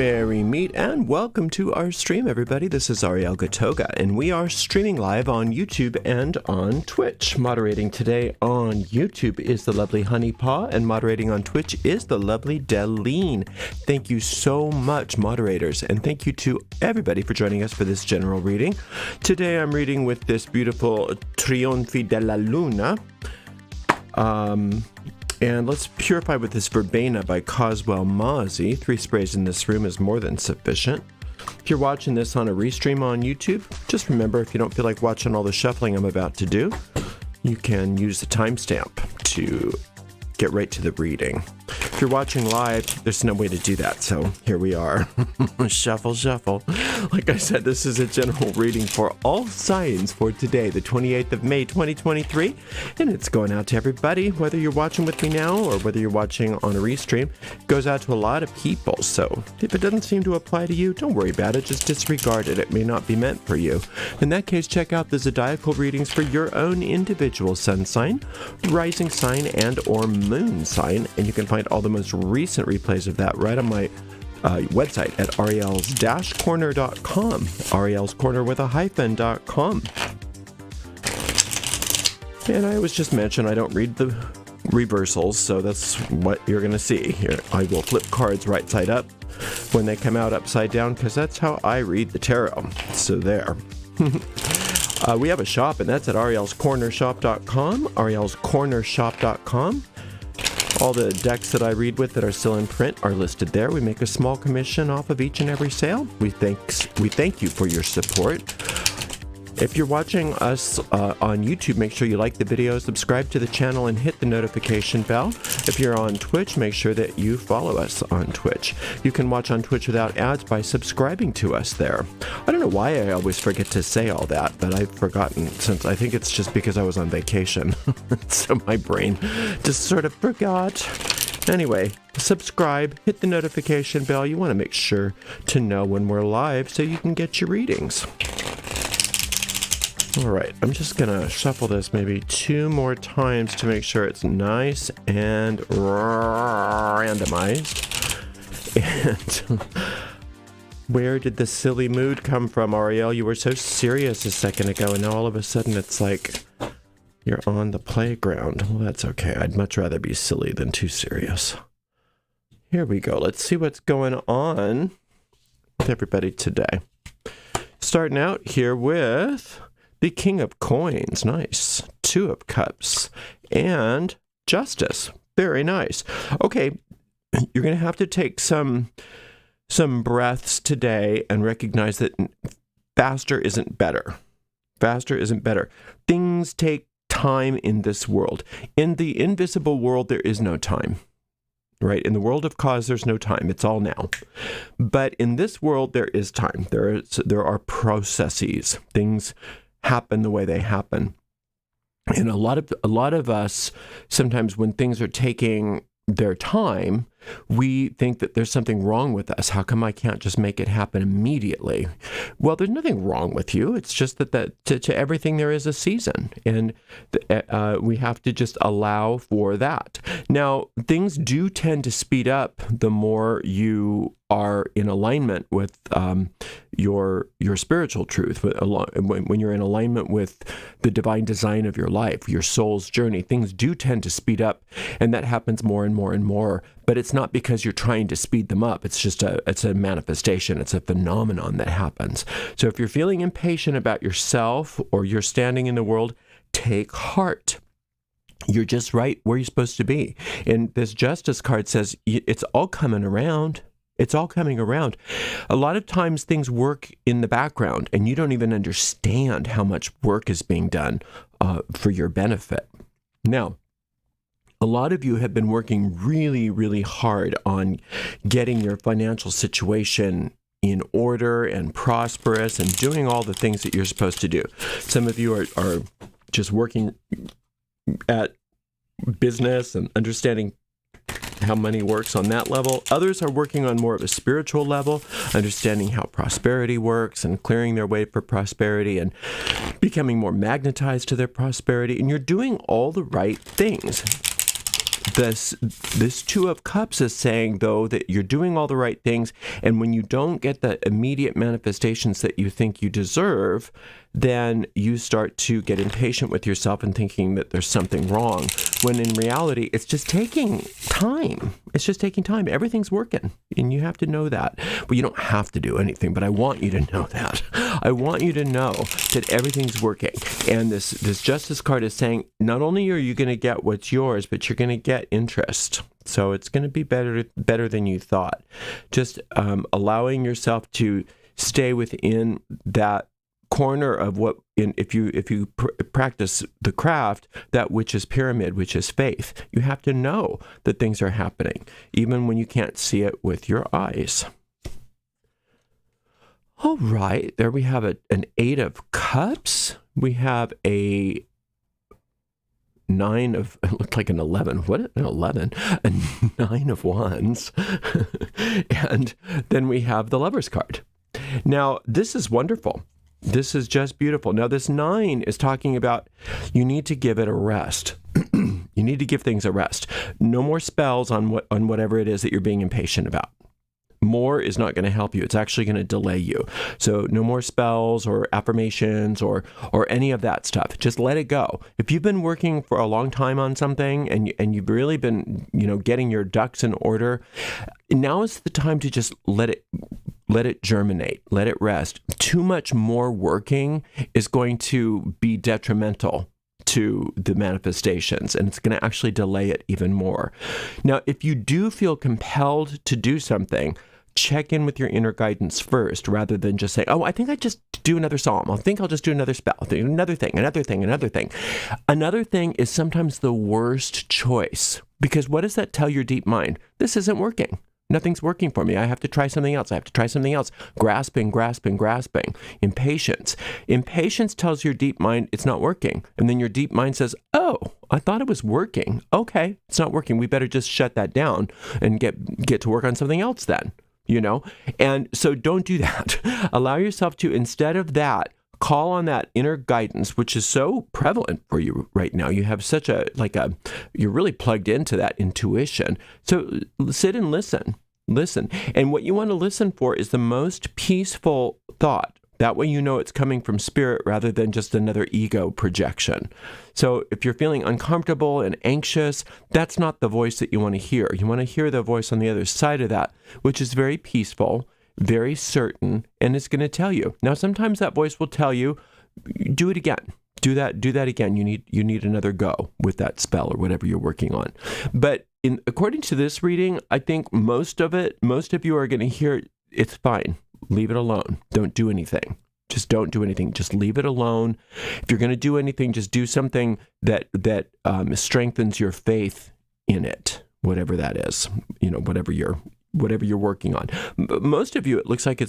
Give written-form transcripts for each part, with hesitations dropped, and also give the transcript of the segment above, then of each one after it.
Merry meet and welcome to our stream, everybody. This is Ariel Gatoga, and we are streaming live on YouTube and on Twitch. Moderating today on YouTube is the lovely Honey Paw, and moderating on Twitch is the lovely Deline. Thank you so much, moderators, and thank you to everybody for joining us for this general reading. Today I'm reading with this beautiful Trionfi della Luna. And let's purify with this verbena by Coswell Mozzie. 3 sprays in this room is more than sufficient. If you're watching this on a restream on YouTube, just remember, if you don't feel like watching all the shuffling I'm about to do, you can use the timestamp to get right to the reading. If you're watching live, there's no way to do that, so here we are. Shuffle, shuffle. Like I said, this is a general reading for all signs for today, the 28th of May, 2023, and it's going out to everybody, whether you're watching with me now or whether you're watching on a restream. It goes out to a lot of people, so if it doesn't seem to apply to you, don't worry about it, just disregard it. It may not be meant for you. In that case, check out the zodiacal readings for your own individual sun sign, rising sign, and or moon sign, and you can find all the most recent replays of that right on my website at ariels-corner.com, Ariel's Corner with a hyphen.com. And I always just mention I don't read the reversals, so that's what you're going to see here. I will flip cards right side up when they come out upside down, because that's how I read the tarot. So there. We have a shop, and that's at arielscornershop.com, arielscornershop.com. All the decks that I read with that are still in print are listed there. We make a small commission off of each and every sale. We thank you for your support. If you're watching us on YouTube, make sure you like the video, subscribe to the channel, and hit the notification bell. If you're on Twitch, make sure that you follow us on Twitch. You can watch on Twitch without ads by subscribing to us there. I don't know why I always forget to say all that, but I've forgotten, since I think it's just because I was on vacation. So my brain just sort of forgot. Anyway, subscribe, hit the notification bell. You want to make sure to know when we're live so you can get your readings. All right, I'm just going to shuffle this maybe 2 more times to make sure it's nice and randomized. And where did the silly mood come from, Ariel? You were so serious a second ago, and now all of a sudden it's like you're on the playground. Well, that's okay. I'd much rather be silly than too serious. Here we go. Let's see what's going on with everybody today. Starting out here with the King of Coins, nice. 2 of Cups, and Justice, very nice. Okay, you're going to have to take some breaths today and recognize that faster isn't better. Faster isn't better. Things take time in this world. In the invisible world, there is no time. Right? In the world of cause, there's no time. It's all now. But in this world, there is time. There are processes. Things happen the way they happen. And a lot of us, sometimes when things are taking their time, we think that there's something wrong with us. How come I can't just make it happen immediately? Well, there's nothing wrong with you. It's just that to everything there is a season, and we have to just allow for that. Now, things do tend to speed up the more you are in alignment with your spiritual truth. When you're in alignment with the divine design of your life, your soul's journey, things do tend to speed up, and that happens more and more and more. But it's not because you're trying to speed them up. It's just it's a manifestation. It's a phenomenon that happens. So if you're feeling impatient about yourself or your standing in the world, take heart. You're just right where you're supposed to be. And this Justice card says it's all coming around. It's all coming around. A lot of times things work in the background, and you don't even understand how much work is being done for your benefit. Now, a lot of you have been working really, really hard on getting your financial situation in order and prosperous and doing all the things that you're supposed to do. Some of you are just working at business and understanding how money works on that level. Others are working on more of a spiritual level, understanding how prosperity works and clearing their way for prosperity and becoming more magnetized to their prosperity. And you're doing all the right things. this Two of Cups is saying, though, that you're doing all the right things, and when you don't get the immediate manifestations that you think you deserve, then you start to get impatient with yourself and thinking that there's something wrong, when in reality, it's just taking time. It's just taking time. Everything's working, and you have to know that. Well, you don't have to do anything, but I want you to know that. I want you to know that everything's working. And this Justice card is saying, not only are you going to get what's yours, but you're going to get interest. So it's going to be better than you thought. Just allowing yourself to stay within that corner of what, if you practice the craft, that which is pyramid, which is faith. You have to know that things are happening, even when you can't see it with your eyes. All right, there we have an 8 of Cups. We have a 9 of, it looked like an 11. What? An 11? A 9 of Wands. And then we have the Lover's card. Now, this is wonderful. This is just beautiful. Now, this 9 is talking about you need to give it a rest. You need to give things a rest. No more spells on whatever it is that you're being impatient about. More is not going to help you. It's actually going to delay you. So no more spells or affirmations or any of that stuff. Just let it go. If you've been working for a long time on something and you've really been, getting your ducks in order, now is the time to just let it germinate, let it rest. Too much more working is going to be detrimental to the manifestations, and it's going to actually delay it even more. Now, if you do feel compelled to do something, check in with your inner guidance first, rather than just say, oh, I think I just do another psalm. I think I'll just do another spell. Another thing. Another thing is sometimes the worst choice, because what does that tell your deep mind? This isn't working. Nothing's working for me. I have to try something else. Grasping. Impatience. Impatience tells your deep mind it's not working. And then your deep mind says, oh, I thought it was working. Okay, it's not working. We better just shut that down and get to work on something else then, And so don't do that. Allow yourself to, instead of that, call on that inner guidance, which is so prevalent for you right now. You have such you're really plugged into that intuition. So sit and listen. And what you want to listen for is the most peaceful thought. That way it's coming from spirit rather than just another ego projection. So if you're feeling uncomfortable and anxious, that's not the voice that you want to hear. You want to hear the voice on the other side of that, which is very peaceful, very certain, and it's going to tell you. Now, sometimes that voice will tell you, do it again. Do that again. You need another go with that spell or whatever you're working on. But according to this reading, I think most of you are going to hear, it's fine. Leave it alone. Don't do anything. Just don't do anything. Just leave it alone. If you're going to do anything, just do something that strengthens your faith in it, whatever that is. Whatever you're working on. Most of you, it looks like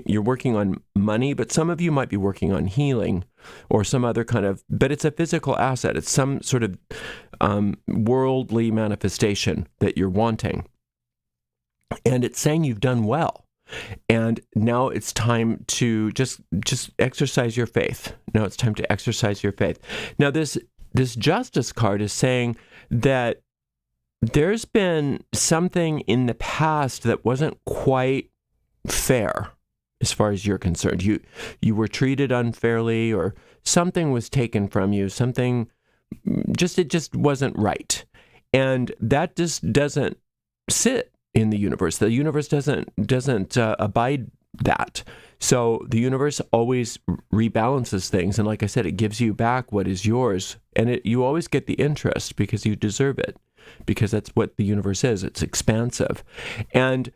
you're working on money, but some of you might be working on healing or some other but it's a physical asset. It's some sort of worldly manifestation that you're wanting. And it's saying you've done well. And now it's time to just exercise your faith. Now it's time to exercise your faith. Now this Justice card is saying that there's been something in the past that wasn't quite fair as far as you're concerned. You were treated unfairly, or something was taken from you, it just wasn't right. And that just doesn't sit in the universe. The universe doesn't abide that. So the universe always rebalances things. And like I said, it gives you back what is yours. And you always get the interest because you deserve it. Because that's what the universe is. It's expansive. And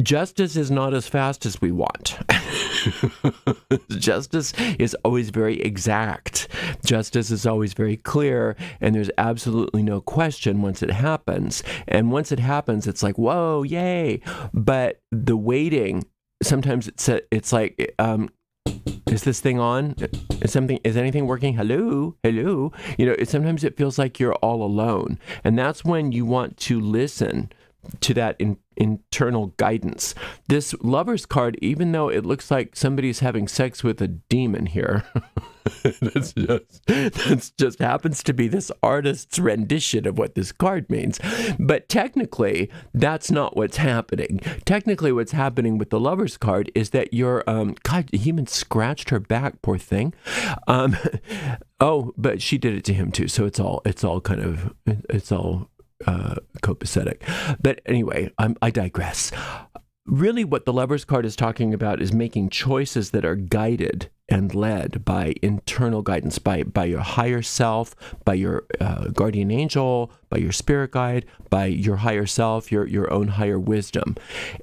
justice is not as fast as we want. Justice is always very exact. Justice is always very clear, and there's absolutely no question once it happens. And once it happens, it's like, whoa, yay. But the waiting, sometimes it's like, is this thing on? Is anything working? Hello? Sometimes it feels like you're all alone. And that's when you want to listen to that internal guidance. This Lover's card, even though it looks like somebody's having sex with a demon here, that's just happens to be this artist's rendition of what this card means. But technically, that's not what's happening. Technically, what's happening with the Lover's card is that you're, God, he even scratched her back, poor thing. Oh, but she did it to him too. So it's all copacetic. But anyway, I digress. Really, what the Lover's card is talking about is making choices that are guided and led by internal guidance, by your higher self, by your guardian angel, by your spirit guide, by your higher self, your own higher wisdom.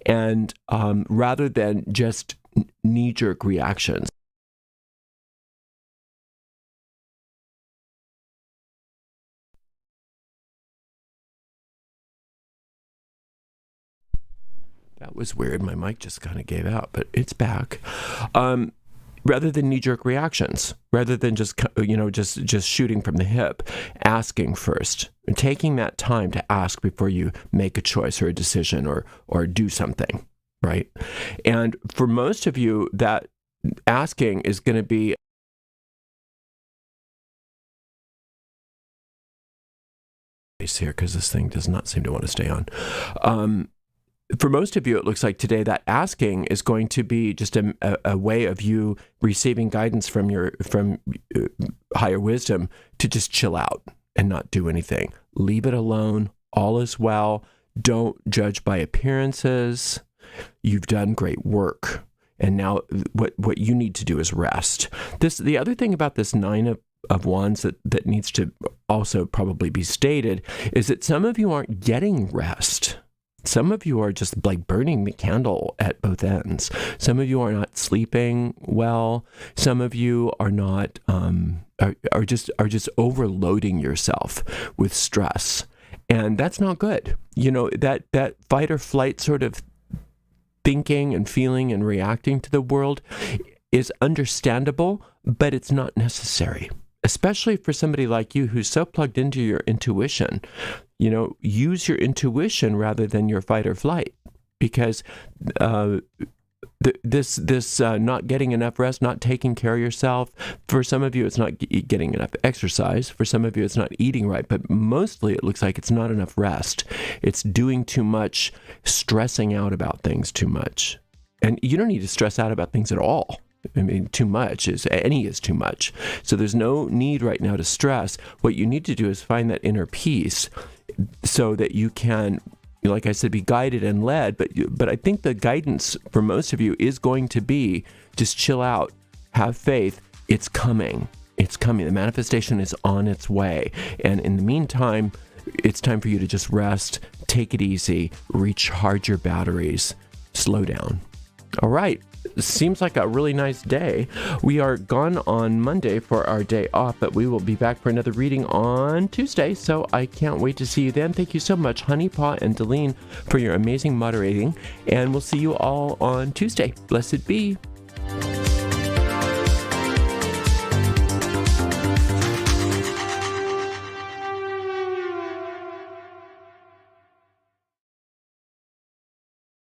And rather than just knee-jerk reactions. That was weird. My mic just kind of gave out, but it's back. Rather than knee-jerk reactions, rather than just shooting from the hip, asking first, and taking that time to ask before you make a choice or a decision or do something, right? And for most of you, that asking is going to be here because this thing does not seem to want to stay on. For most of you, it looks like today that asking is going to be just a way of you receiving guidance from higher wisdom to just chill out and not do anything. Leave it alone. All is well. Don't judge by appearances. You've done great work. And now what you need to do is rest. The other thing about this Nine of Wands that needs to also probably be stated is that some of you aren't getting rest. Some of you are just like burning the candle at both ends. Some of you are not sleeping well. Some of you are not are just overloading yourself with stress, and that's not good. You know, that fight or flight sort of thinking and feeling and reacting to the world is understandable, but it's not necessary. Especially for somebody like you who's so plugged into your intuition. You know, use your intuition rather than your fight or flight, because this not getting enough rest, not taking care of yourself. For some of you, it's not getting enough exercise. For some of you, it's not eating right. But mostly, it looks like it's not enough rest. It's doing too much, stressing out about things too much, and you don't need to stress out about things at all. I mean, too much is too much. So there's no need right now to stress. What you need to do is find that inner peace so that you can, like I said, be guided and led. But I think the guidance for most of you is going to be just chill out, have faith. It's coming. It's coming. The manifestation is on its way. And in the meantime, it's time for you to just rest, take it easy, recharge your batteries, slow down. All right. Seems like a really nice day. We are gone on Monday for our day off, but we will be back for another reading on Tuesday, so I can't wait to see you then. Thank you so much, Honeypaw and Deline, for your amazing moderating, and we'll see you all on Tuesday. Blessed be.